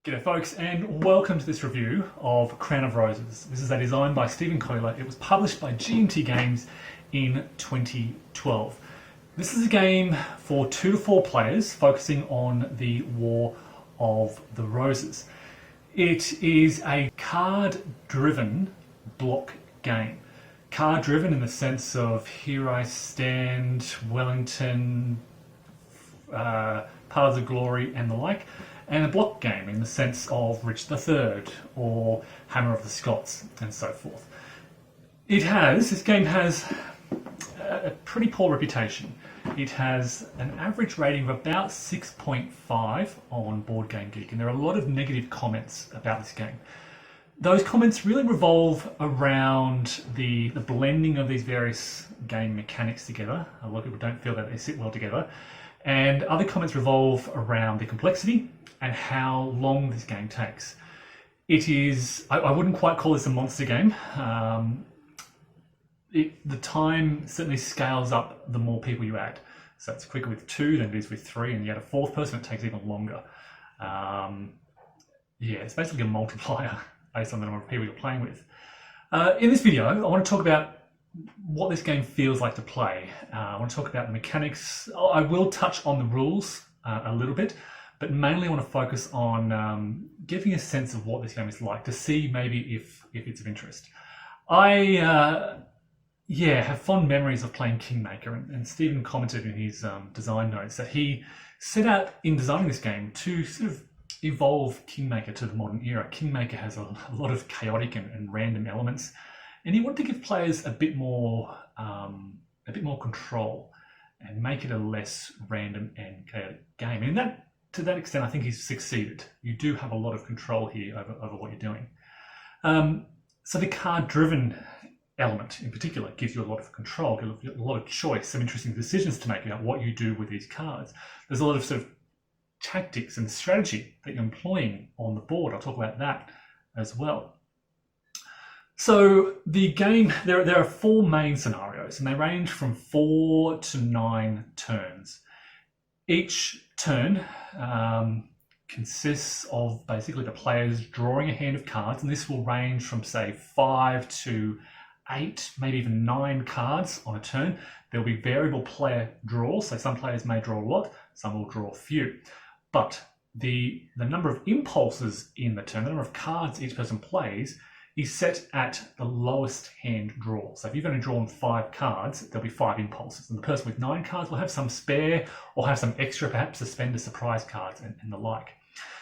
G'day folks, and welcome to this review of Crown of Roses. This is a design by Stephen Coyler. It was published by GMT Games in 2012. This is a game for 2 to 4 players focusing on the War of the Roses. It is a card-driven block game. Card-driven in the sense of Here I Stand, Wellington, Paths of Glory and the like, and a block game in the sense of Richard III or Hammer of the Scots and so forth. This game has a pretty poor reputation. It has an average rating of about 6.5 on Board Game Geek, and there are a lot of negative comments about this game. Those comments really revolve around the blending of these various game mechanics together. A lot of people don't feel that they sit well together. And other comments revolve around the complexity and how long this game takes. It is, I wouldn't quite call this a monster game. The time certainly scales up the more people you add. So it's quicker with 2 than it is with 3, and you add a 4th person, it takes even longer. It's basically a multiplier based on the number of people you're playing with. In this video, I want to talk about what this game feels like to play. I want to talk about the mechanics. I will touch on the rules a little bit, but mainly I want to focus on giving a sense of what this game is like, to see maybe if it's of interest. I have fond memories of playing Kingmaker, and Stephen commented in his design notes that he set out in designing this game to sort of evolve Kingmaker to the modern era. Kingmaker has a lot of chaotic and random elements, and he wanted to give players a bit more control and make it a less random and chaotic game. And to that extent, I think he's succeeded. You do have a lot of control here over what you're doing. So the card-driven element in particular gives you a lot of control, a lot of choice, some interesting decisions to make about what you do with these cards. There's a lot of sort of tactics and strategy that you're employing on the board. I'll talk about that as well. So the game, there are 4 main scenarios, and they range from 4 to 9 turns. Each turn consists of basically the players drawing a hand of cards, and this will range from, say, 5 to 8, maybe even 9 cards on a turn. There'll be variable player draws, so some players may draw a lot, some will draw a few. But the number of impulses in the turn, the number of cards each person plays, is set at the lowest hand draw. So if you've only drawn 5 cards, there'll be 5 impulses. And the person with 9 cards will have some spare or have some extra, perhaps suspended surprise cards and the like.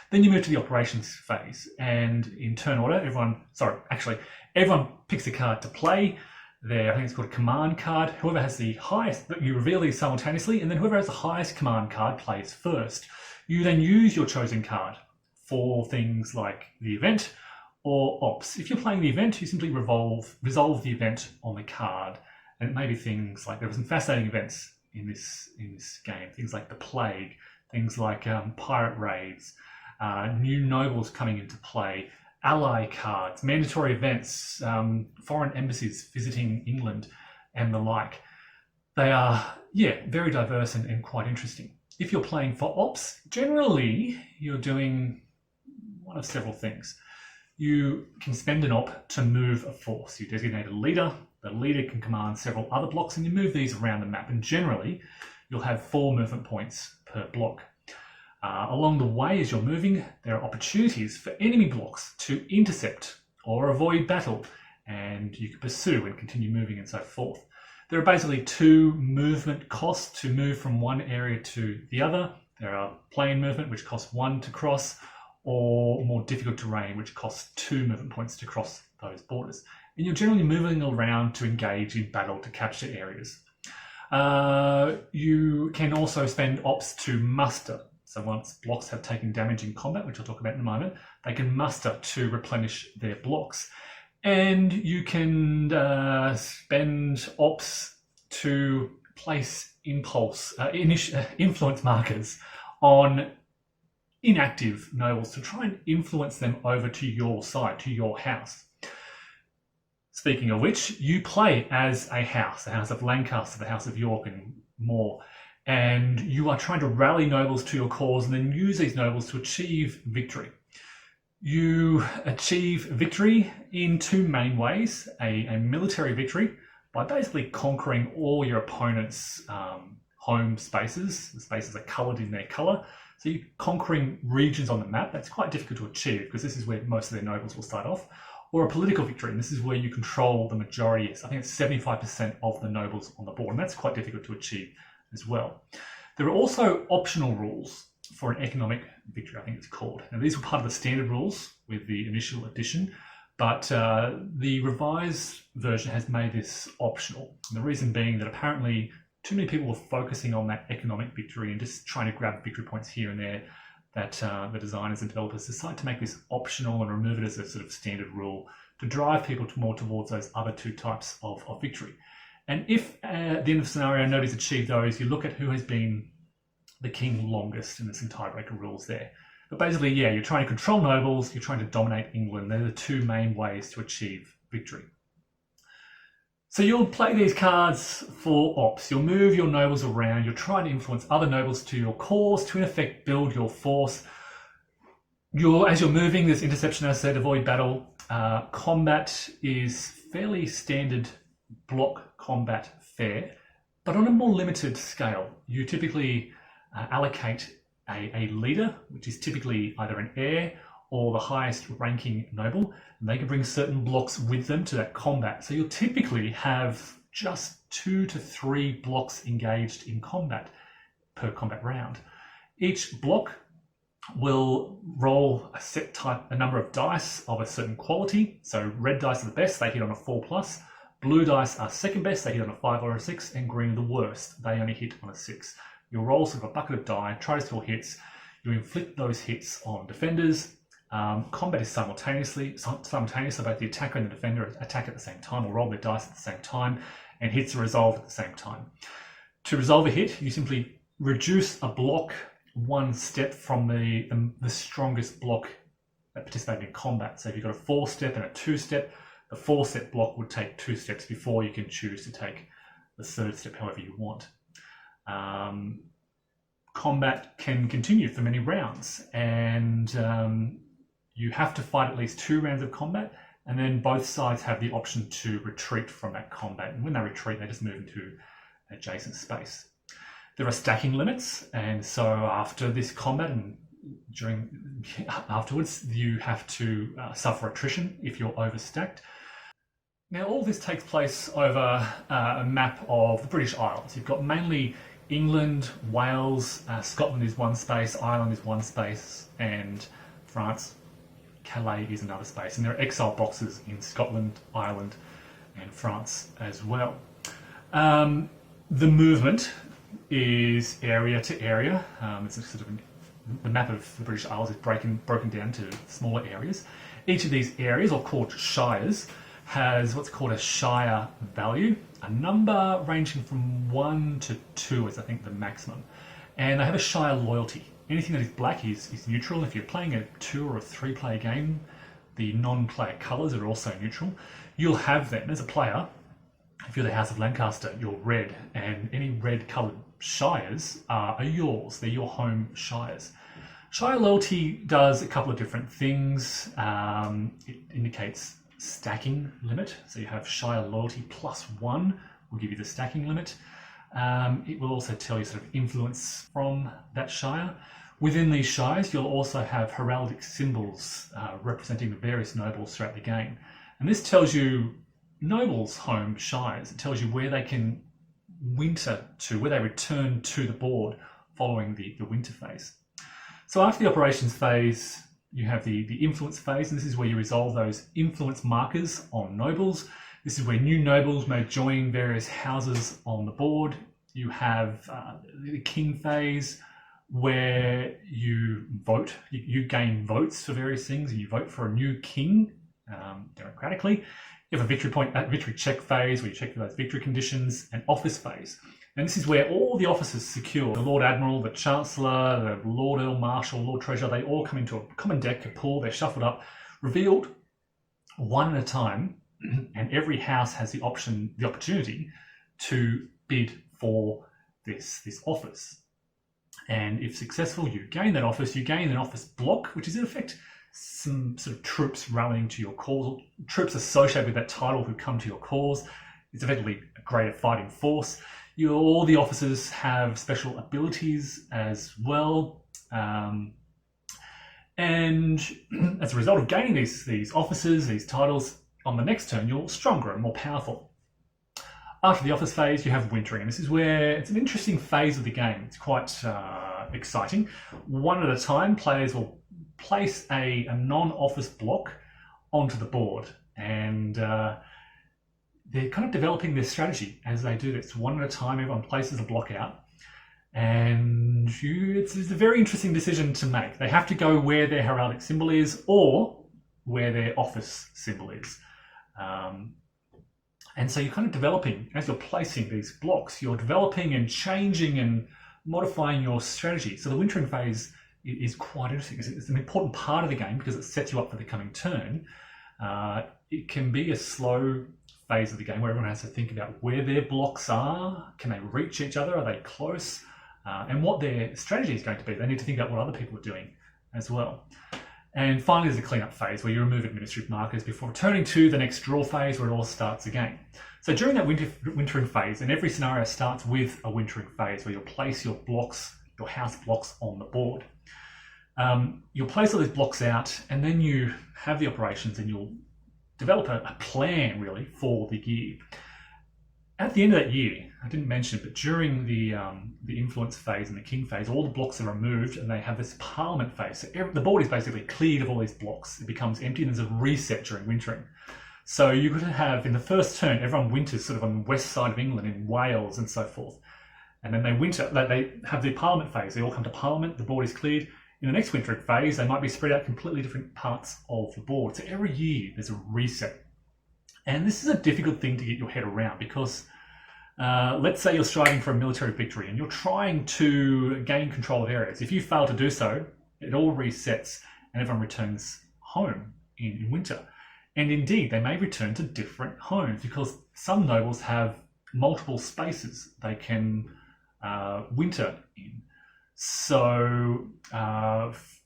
Then you move to the operations phase. And in turn order, everyone picks a card to play. I think it's called a command card. Whoever has the highest, you reveal these simultaneously, and then whoever has the highest command card plays first. You then use your chosen card for things like the event or ops. If you're playing the event, you simply resolve the event on the card. And it may be things like, there are some fascinating events in this game, things like the plague, things like pirate raids, new nobles coming into play, ally cards, mandatory events, foreign embassies visiting England and the like. They are, very diverse and quite interesting. If you're playing for ops, generally you're doing one of several things. You can spend an op to move a force. You designate a leader. The leader can command several other blocks, and you move these around the map. And generally, you'll have 4 movement points per block. Along the way, as you're moving, there are opportunities for enemy blocks to intercept or avoid battle, and you can pursue and continue moving and so forth. There are basically 2 movement costs to move from one area to the other. There are plane movement, which costs 1 to cross, or more difficult terrain, which costs 2 movement points to cross those borders. And you're generally moving around to engage in battle to capture areas. You can also spend ops to muster. So once blocks have taken damage in combat, which I'll talk about in a moment, they can muster to replenish their blocks. And you can spend ops to place influence markers on inactive nobles to try and influence them over to your side, to your house. Speaking of which, you play as a house, the House of Lancaster, the House of York and more, and you are trying to rally nobles to your cause and then use these nobles to achieve victory. You achieve victory in two main ways. A military victory by basically conquering all your opponent's home spaces. The spaces are coloured in their colour. So you're conquering regions on the map. That's quite difficult to achieve because this is where most of their nobles will start off. Or a political victory, and this is where you control the majority. I think it's 75% of the nobles on the board, and that's quite difficult to achieve as well. There are also optional rules for an economic victory, I think it's called. Now, these were part of the standard rules with the initial edition, but the revised version has made this optional. And the reason being that apparently too many people were focusing on that economic victory and just trying to grab victory points here and there, that the designers and developers decided to make this optional and remove it as a sort of standard rule to drive people more towards those other two types of victory. And if at the end of the scenario nobody's achieved those, you look at who has been the king longest in this entire break of rules there. But basically, yeah, you're trying to control nobles, you're trying to dominate England. They're the two main ways to achieve victory. So you'll play these cards for ops. You'll move your nobles around. You'll try to influence other nobles to your cause to, in effect, build your force. As you're moving, there's interception, as I said, avoid battle. Combat is fairly standard block combat fare, but on a more limited scale. You typically allocate a leader, which is typically either an heir or the highest ranking noble, and they can bring certain blocks with them to that combat. So you'll typically have just 2 to 3 blocks engaged in combat per combat round. Each block will roll a number of dice of a certain quality. So red dice are the best, they hit on a 4+. Blue dice are second best, they hit on a 5 or a 6, and green are the worst, they only hit on a 6. You'll roll sort of a bucket of die, try to score hits. You inflict those hits on defenders. Combat is simultaneous, so both the attacker and the defender attack at the same time or roll their dice at the same time, and hits are resolved at the same time. To resolve a hit, you simply reduce a block 1 step from the strongest block that participated in combat. So if you've got a 4-step and a 2-step, the 4-step block would take 2 steps before you can choose to take the 3rd step however you want. Combat can continue for many rounds, and you have to fight at least 2 rounds of combat, and then both sides have the option to retreat from that combat. And when they retreat, they just move into an adjacent space. There are stacking limits, and so after this combat and afterwards, you have to suffer attrition if you're overstacked. Now, all this takes place over a map of the British Isles. You've got mainly England, Wales, Scotland is one space, Ireland is one space, and France, Calais is another space. And there are exile boxes in Scotland, Ireland, and France as well. The movement is area to area. It's a sort of the map of the British Isles is broken down to smaller areas. Each of these areas, or called shires, has what's called a shire value, a number ranging from 1 to 2 is I think the maximum. And they have a shire loyalty. Anything that is black is neutral. If you're playing a 2 or a 3 player game, the non-player colours are also neutral. You'll have them as a player. If you're the House of Lancaster, you're red, and any red coloured shires are yours. They're your home shires. Shire loyalty does a couple of different things. It indicates stacking limit. So you have shire loyalty +1 will give you the stacking limit. It will also tell you sort of influence from that shire. Within these shires, you'll also have heraldic symbols representing the various nobles throughout the game. And this tells you nobles' home shires. It tells you where they can winter to, where they return to the board following the winter phase. So after the operations phase, you have the influence phase, and this is where you resolve those influence markers on nobles. This is where new nobles may join various houses on the board. You have the king phase, where you vote. You gain votes for various things, and you vote for a new king democratically. You have a victory check phase, where you check for those victory conditions, and office phase. And this is where all the officers secure, the Lord Admiral, the Chancellor, the Lord Earl Marshal, Lord Treasurer, they all come into a common deck, a pool, they're shuffled up, revealed one at a time, and every house has the opportunity to bid for this office. And if successful, you gain that office, you gain an office block, which is in effect some sort of troops rallying to your cause, troops associated with that title who come to your cause. It's effectively a greater fighting force. All the officers have special abilities as well. And as a result of gaining these officers, these titles, on the next turn, you're stronger and more powerful. After the office phase, you have wintering, and this is where it's an interesting phase of the game. It's quite exciting. One at a time, players will place a non-office block onto the board, and they're kind of developing their strategy as they do this. One at a time, everyone places a block out, and it's a very interesting decision to make. They have to go where their heraldic symbol is or where their office symbol is. And so you're kind of developing, as you're placing these blocks, you're developing and changing and modifying your strategy. So the wintering phase is quite interesting. It's an important part of the game because it sets you up for the coming turn. It can be a slow phase of the game where everyone has to think about where their blocks are. Can they reach each other? Are they close? And what their strategy is going to be. They need to think about what other people are doing as well. And finally, there's a cleanup phase where you remove administrative markers before returning to the next draw phase where it all starts again. So during that wintering phase, and every scenario starts with a wintering phase where you'll place your blocks, your house blocks on the board. You'll place all these blocks out, and then you have the operations and you'll develop a plan really for the year. At the end of that year, I didn't mention, but during the influence phase and the king phase, all the blocks are removed and they have this parliament phase. So the board is basically cleared of all these blocks. It becomes empty and there's a reset during wintering. So you could have, in the first turn, everyone winters sort of on the west side of England, in Wales and so forth. And then they winter, they have the parliament phase. They all come to parliament, the board is cleared. In the next wintering phase, they might be spread out completely different parts of the board. So every year there's a reset. And this is a difficult thing to get your head around because let's say you're striving for a military victory and you're trying to gain control of areas. If you fail to do so, it all resets and everyone returns home in winter. And indeed, they may return to different homes because some nobles have multiple spaces they can winter in. So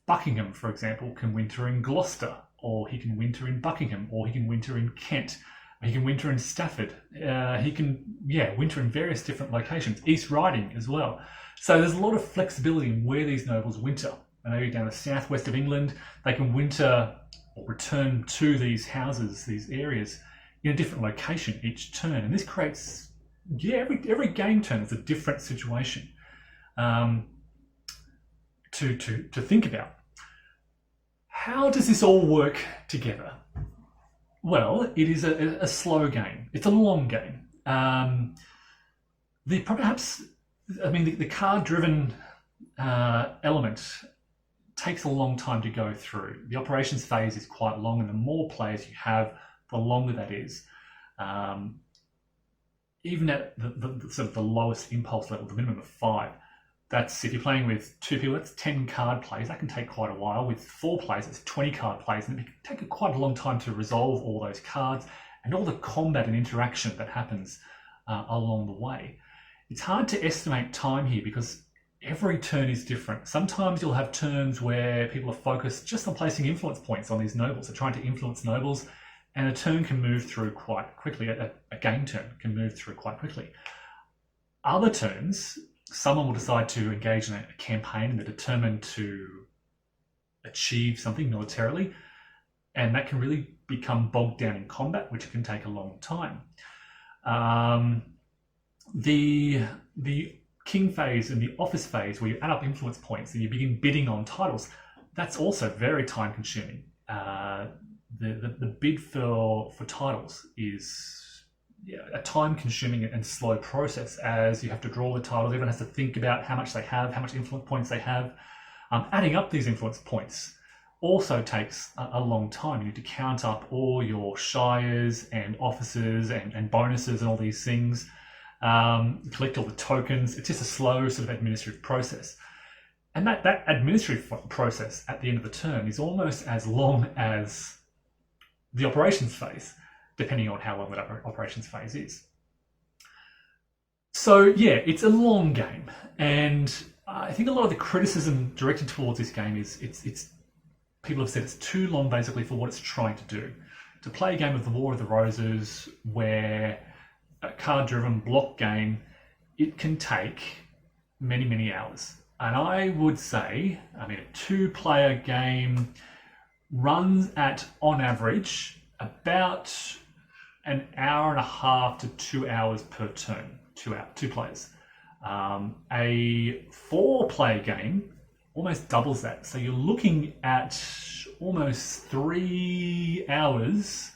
Buckingham, for example, can winter in Gloucester, or he can winter in Buckingham, or he can winter in Kent. He can winter in Stafford. He can, winter in various different locations. East Riding as well. So there's a lot of flexibility in where these nobles winter. Maybe down the southwest of England, they can winter or return to these houses, these areas, in a different location each turn. And this creates, every game turn is a different situation to think about. How does this all work together? Well, it is a slow game. It's a long game. The card-driven element takes a long time to go through. The operations phase is quite long, and the more players you have, the longer that is. Even at the sort of the lowest impulse level, the minimum of 5. That's, if you're playing with 2 people, that's 10 card plays. That can take quite a while. With 4 players, it's 20 card plays, and it can take quite a long time to resolve all those cards and all the combat and interaction that happens along the way. It's hard to estimate time here because every turn is different. Sometimes you'll have turns where people are focused just on placing influence points on these nobles. They're trying to influence nobles, and a turn can move through quite quickly. A game turn can move through quite quickly. Other turns, someone will decide to engage in a campaign and they're determined to achieve something militarily, and that can really become bogged down in combat, which can take a long time. The king phase and the office phase, where you add up influence points and you begin bidding on titles, that's also very time consuming. The bid for titles is a time-consuming and slow process, as you have to draw the titles. Everyone has to think about how much they have, how much influence points they have. Adding up these influence points also takes a long time. You need to count up all your shires and officers and bonuses and all these things. Collect all the tokens. It's just a slow sort of administrative process. And that administrative process at the end of the turn is almost as long as the operations phase, depending on how long that operations phase is. So it's a long game, and I think a lot of the criticism directed towards this game is it's people have said it's too long basically for what it's trying to do. To play a game of the War of the Roses, where a card-driven block game, it can take many, many hours. And I would say, I mean, a two-player game runs at, on average, about an hour and a half to 2 hours per turn, two players. A four-player game almost doubles that. So you're looking at almost 3 hours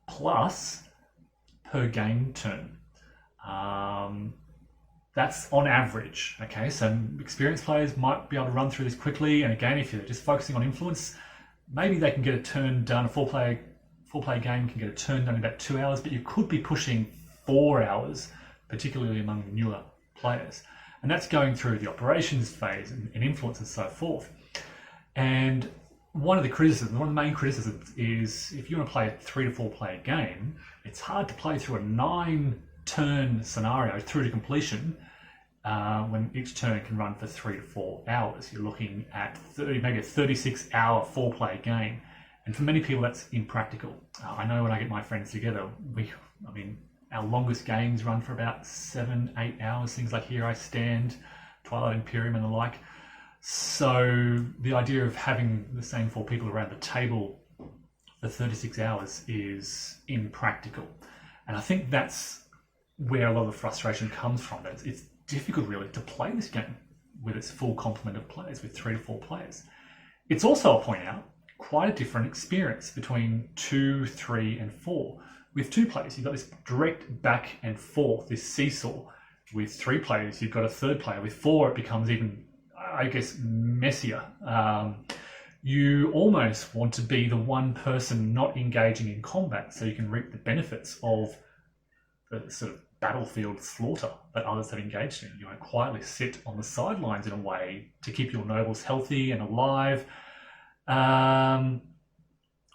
plus per game turn. That's on average. Okay, so experienced players might be able to run through this quickly. And again, if you're just focusing on influence, maybe they can get a turn done. A four-player game can get a turn done in about 2 hours, but you could be pushing 4 hours, particularly among newer players. And that's going through the operations phase and influence and so forth. And one of the main criticisms is if you want to play a 3 to 4 player game, it's hard to play through a 9-turn scenario through to completion when each turn can run for 3 to 4 hours. You're looking at maybe a 36-hour 4-player game. And for many people, that's impractical. I know when I get my friends together, our longest games run for about 7-8 hours, things like Here I Stand, Twilight Imperium and the like. So the idea of having the same 4 people around the table for 36 hours is impractical. And I think that's where a lot of the frustration comes from. It's difficult really to play this game with its full complement of players, with 3 to 4 players. It's also, I'll point out, quite a different experience between 2, 3 and 4. With 2 players, you've got this direct back and forth, this seesaw. With 3 players, you've got a third player. With 4, it becomes even, I guess, messier. You almost want to be the one person not engaging in combat so you can reap the benefits of the sort of battlefield slaughter that others have engaged in. You want to quietly sit on the sidelines in a way to keep your nobles healthy and alive.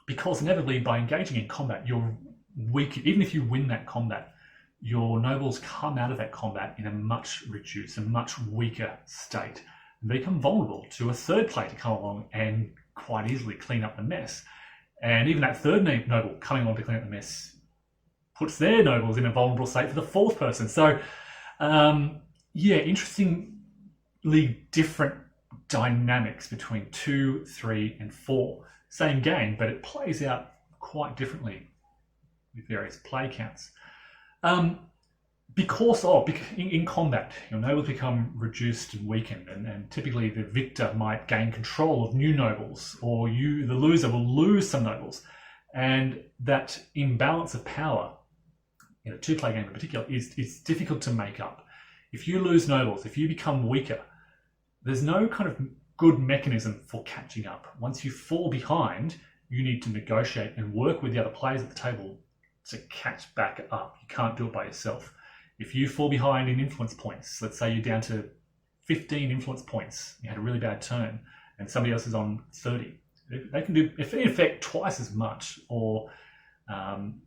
Because inevitably, by engaging in combat, you're weak. Even if you win that combat, your nobles come out of that combat in a much reduced and much weaker state. They become vulnerable to a third player to come along and quite easily clean up the mess. And even that third noble coming along to clean up the mess puts their nobles in a vulnerable state for the fourth person. So, interestingly different dynamics between 2, 3, and 4. Same game, but it plays out quite differently with various play counts. Because in combat, your nobles become reduced and weakened, and typically the victor might gain control of new nobles, or the loser will lose some nobles. And that imbalance of power, in a 2-player game in particular, is difficult to make up. If you lose nobles, if you become weaker, there's no kind of good mechanism for catching up. Once you fall behind, you need to negotiate and work with the other players at the table to catch back up. You can't do it by yourself. If you fall behind in influence points, let's say you're down to 15 influence points, you had a really bad turn, and somebody else is on 30, they can do, in effect, twice as much, or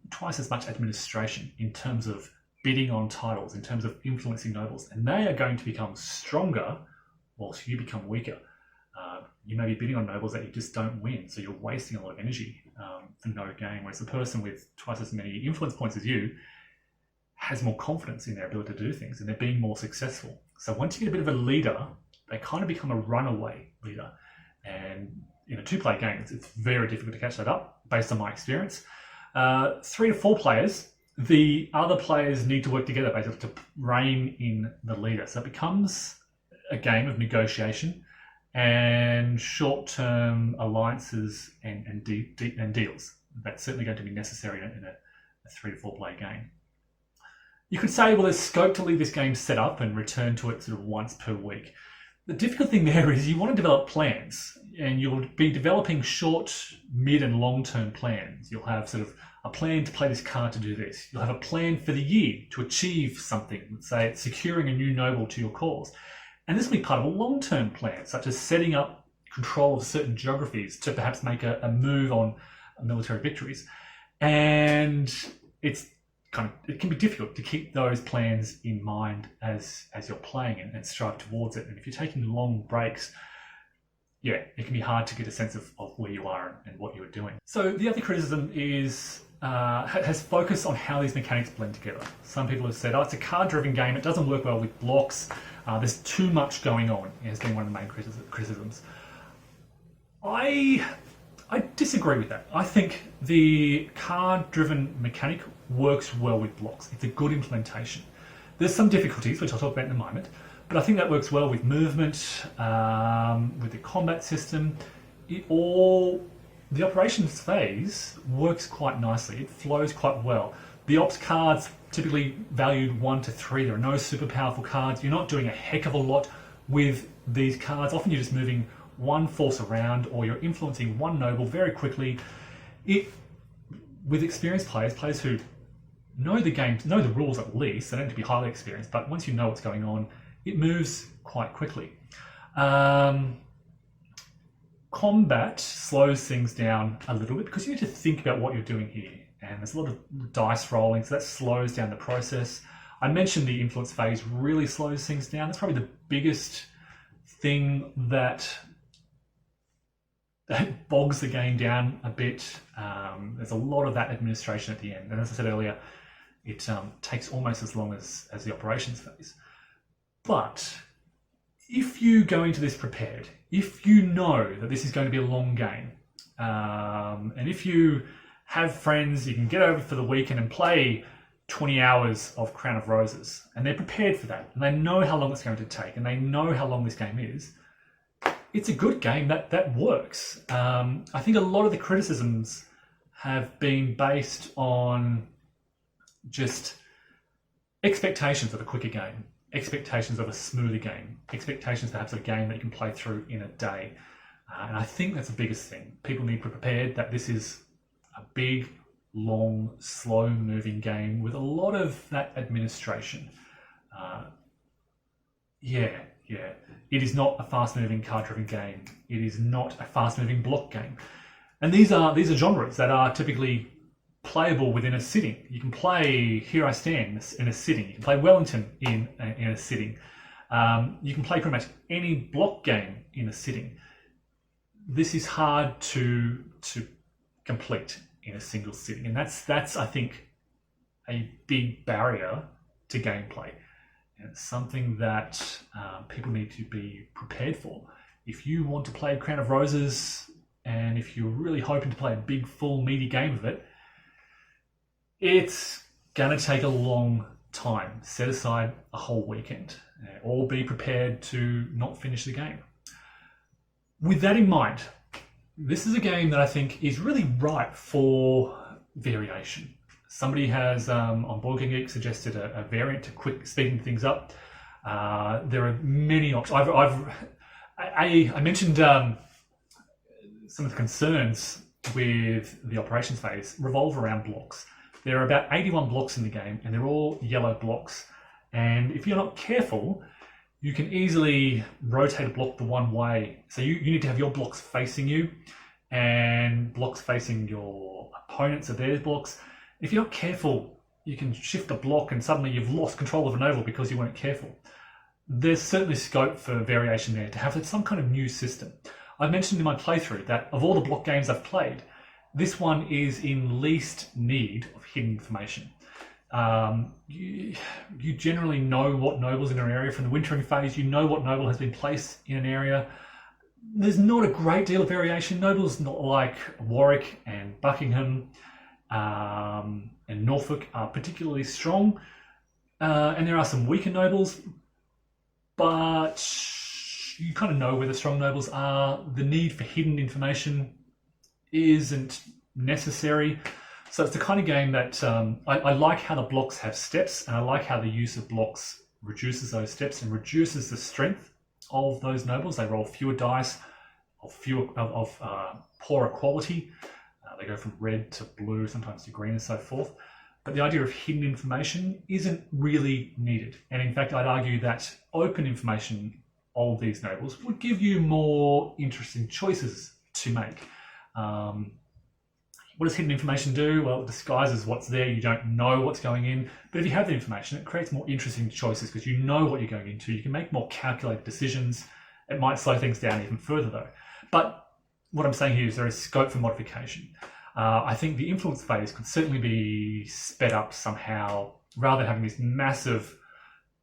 twice as much administration in terms of bidding on titles, in terms of influencing nobles, and they are going to become stronger whilst you become weaker. You may be bidding on nobles that you just don't win, so you're wasting a lot of energy for no gain, whereas the person with twice as many influence points as you has more confidence in their ability to do things, and they're being more successful. So once you get a bit of a leader, they kind of become a runaway leader. And in a 2-player game, it's very difficult to catch that up, based on my experience. 3 to 4 players, the other players need to work together basically to rein in the leader. So it becomes a game of negotiation and short-term alliances and deals. That's certainly going to be necessary in a 3 to 4 player game. You could say, well, there's scope to leave this game set up and return to it sort of once per week. The difficult thing there is you want to develop plans, and you'll be developing short, mid and long-term plans. You'll have sort of a plan to play this card to do this. You'll have a plan for the year to achieve something. Let's say it's securing a new noble to your cause. And this will be part of a long-term plan, such as setting up control of certain geographies to perhaps make a move on military victories. And it can be difficult to keep those plans in mind as you're playing and strive towards it. And if you're taking long breaks, yeah, it can be hard to get a sense of where you are and what you're doing. So the other criticism is has focused on how these mechanics blend together. Some people have said, oh, it's a card-driven game, it doesn't work well with blocks, there's too much going on, has been one of the main criticisms. I disagree with that. I think the card-driven mechanic works well with blocks. It's a good implementation. There's some difficulties, which I'll talk about in a moment, but I think that works well with movement, with the combat system. The operations phase works quite nicely. It flows quite well. The ops cards typically valued 1 to 3. There are no super powerful cards. You're not doing a heck of a lot with these cards. Often you're just moving one force around, or you're influencing one noble very quickly. With experienced players who know the game, know the rules at least, they don't have to be highly experienced, but once you know what's going on, it moves quite quickly. Combat slows things down a little bit because you need to think about what you're doing here, and there's a lot of dice rolling, so that slows down the process. I mentioned the influence phase really slows things down. That's probably the biggest thing that bogs the game down a bit. There's a lot of that administration at the end, and as I said earlier, it takes almost as long as the operations phase. But if you go into this prepared, if you know that this is going to be a long game, and if you have friends, you can get over for the weekend and play 20 hours of Crown of Roses, and they're prepared for that, and they know how long it's going to take, and they know how long this game is, it's a good game that works. I think a lot of the criticisms have been based on just expectations of a quicker game, expectations of a smoother game, expectations perhaps of a game that you can play through in a day. And I think that's the biggest thing. People need to be prepared that this is a big, long, slow-moving game with a lot of that administration. It is not a fast-moving card-driven game. It is not a fast-moving block game. And these are genres that are typically playable within a sitting. You can play Here I Stand in a sitting. You can play Wellington in a sitting. You can play pretty much any block game in a sitting. This is hard to complete in a single sitting, and that's I think a big barrier to gameplay, and it's something that people need to be prepared for. If you want to play Crown of Roses, and if you're really hoping to play a big, full, meaty game of it, it's going to take a long time. Set aside a whole weekend, or be prepared to not finish the game. With that in mind, this is a game that I think is really ripe for variation. Somebody has, on BoardGameGeek, suggested a variant to quick speeding things up. There are many options. I mentioned some of the concerns with the operations phase revolve around blocks. There are about 81 blocks in the game, and they're all yellow blocks. And if you're not careful, you can easily rotate a block the one way. So you need to have your blocks facing you, and blocks facing your opponents are their blocks. If you're not careful, you can shift a block and suddenly you've lost control of an oval because you weren't careful. There's certainly scope for variation there, to have some kind of new system. I mentioned in my playthrough that of all the block games I've played, this one is in least need of hidden information. You generally know what noble's in an area from the wintering phase. You know what noble has been placed in an area. There's not a great deal of variation. Nobles not like Warwick and Buckingham and Norfolk are particularly strong, and there are some weaker nobles, but you kind of know where the strong nobles are. The need for hidden information isn't necessary. So it's the kind of game that I like how the blocks have steps, and I like how the use of blocks reduces those steps and reduces the strength of those nobles. They roll fewer dice, of poorer quality. They go from red to blue, sometimes to green and so forth. But the idea of hidden information isn't really needed. And in fact, I'd argue that open information of these nobles would give you more interesting choices to make. What does hidden information do? Well, it disguises what's there. You don't know what's going in. But if you have the information, it creates more interesting choices because you know what you're going into. You can make more calculated decisions. It might slow things down even further, though. But what I'm saying here is there is scope for modification. I think the influence phase could certainly be sped up somehow, rather than having these massive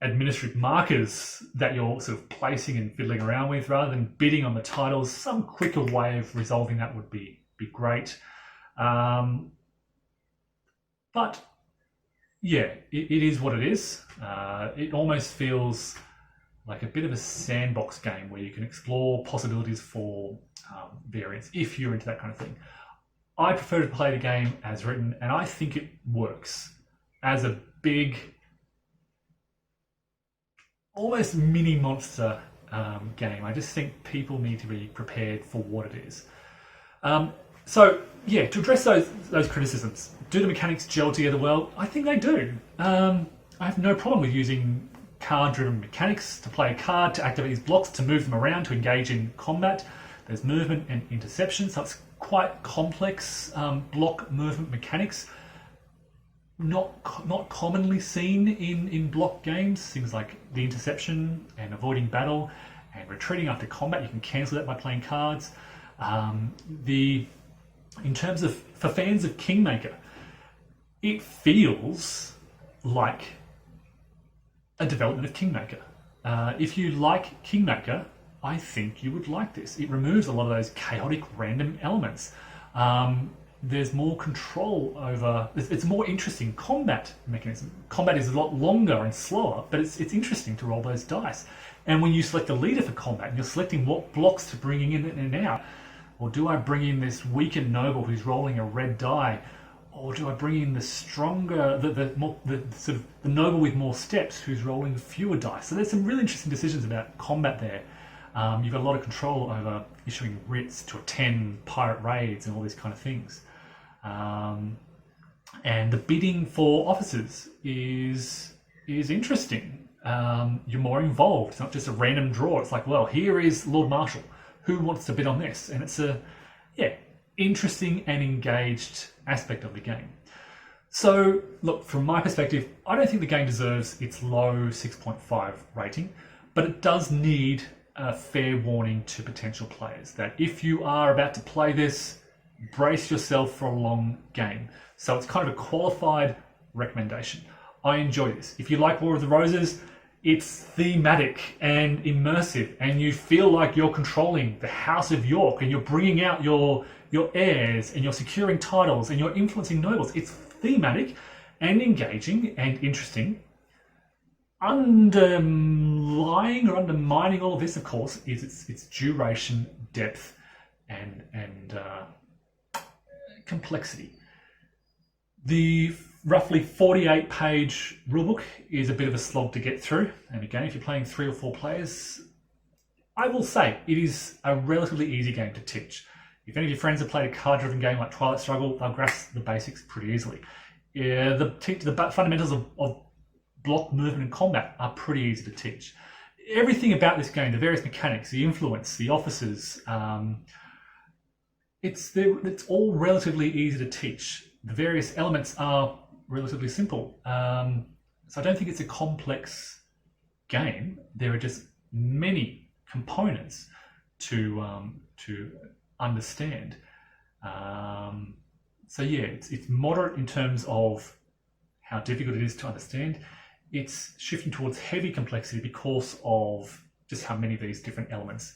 administrative markers that you're sort of placing and fiddling around with, rather than bidding on the titles. Some quicker way of resolving that would be great. But yeah, it is what it is. It almost feels like a bit of a sandbox game where you can explore possibilities for variants if you're into that kind of thing. I prefer to play the game as written, and I think it works as a big, almost mini monster game. I just think people need to be prepared for what it is. So yeah, to address those criticisms, do the mechanics gel together well? I think they do. I have no problem with using card-driven mechanics to play a card, to activate these blocks, to move them around, to engage in combat. There's movement and interception, so it's quite complex block movement mechanics. Not commonly seen in block games. Things like the interception and avoiding battle and retreating after combat. You can cancel that by playing cards. In terms of, for fans of Kingmaker, it feels like a development of Kingmaker. If you like Kingmaker, I think you would like this. It removes a lot of those chaotic random elements. There's more control over, it's a more interesting combat mechanism. Combat is a lot longer and slower, but it's interesting to roll those dice. And when you select a leader for combat, and you're selecting what blocks to bring in and out, or do I bring in this weakened noble who's rolling a red die, or do I bring in the stronger, the sort of the noble with more steps who's rolling fewer dice? So there's some really interesting decisions about combat there. You've got a lot of control over issuing writs to attend pirate raids and all these kind of things. And the bidding for officers is interesting. You're more involved. It's not just a random draw. It's like, well, here is Lord Marshal. Who wants to bid on this? And it's a interesting and engaged aspect of the game. So look, from my perspective, I don't think the game deserves its low 6.5 rating, but it does need a fair warning to potential players that if you are about to play this, brace yourself for a long game. So it's kind of a qualified recommendation. I enjoy this. If you like War of the Roses, it's thematic and immersive, and you feel like you're controlling the House of York, and you're bringing out your heirs, and you're securing titles, and you're influencing nobles. It's thematic and engaging and interesting. Underlying or undermining all of this, of course, is its duration, depth, and complexity. The roughly 48-page rulebook is a bit of a slog to get through. And again, if you're playing 3 or 4 players, I will say it is a relatively easy game to teach. If any of your friends have played a card-driven game like Twilight Struggle, they'll grasp the basics pretty easily. The fundamentals of block movement and combat are pretty easy to teach. Everything about this game, the various mechanics, the influence, the officers, it's all relatively easy to teach. The various elements are relatively simple. So I don't think it's a complex game. There are just many components to understand. So yeah, it's moderate in terms of how difficult it is to understand. It's shifting towards heavy complexity because of just how many of these different elements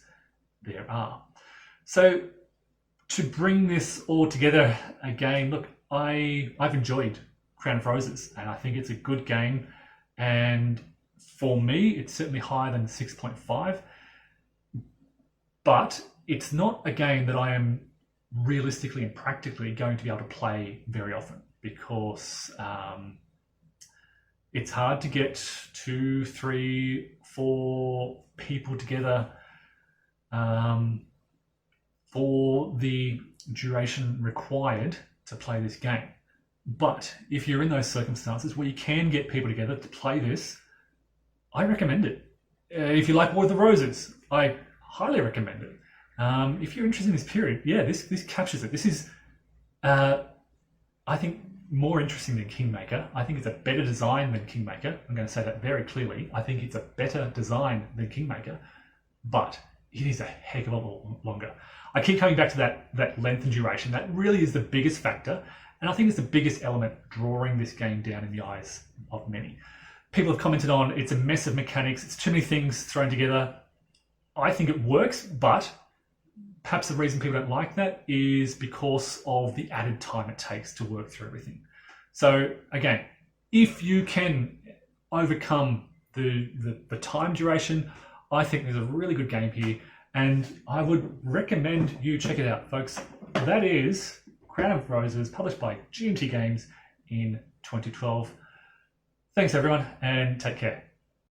there are. So to bring this all together again, look, I've enjoyed Crown of Roses, and I think it's a good game. And for me, it's certainly higher than 6.5. But it's not a game that I am realistically and practically going to be able to play very often, because it's hard to get 2, 3, 4 people together for the duration required to play this game. But if you're in those circumstances where you can get people together to play this, I recommend it. If you like War of the Roses, I highly recommend it. If you're interested in this period, yeah, this captures it. This is, I think, more interesting than Kingmaker. I think it's a better design than Kingmaker. I'm going to say that very clearly. I think it's a better design than Kingmaker. But it is a heck of a lot longer. I keep coming back to that length and duration. That really is the biggest factor, and I think it's the biggest element drawing this game down in the eyes of many. People have commented on it's a mess of mechanics, it's too many things thrown together. I think it works, but perhaps the reason people don't like that is because of the added time it takes to work through everything. So again, if you can overcome the time duration, I think there's a really good game here, and I would recommend you check it out, folks. That is Crown of Roses, published by GMT Games in 2012. Thanks everyone, and take care.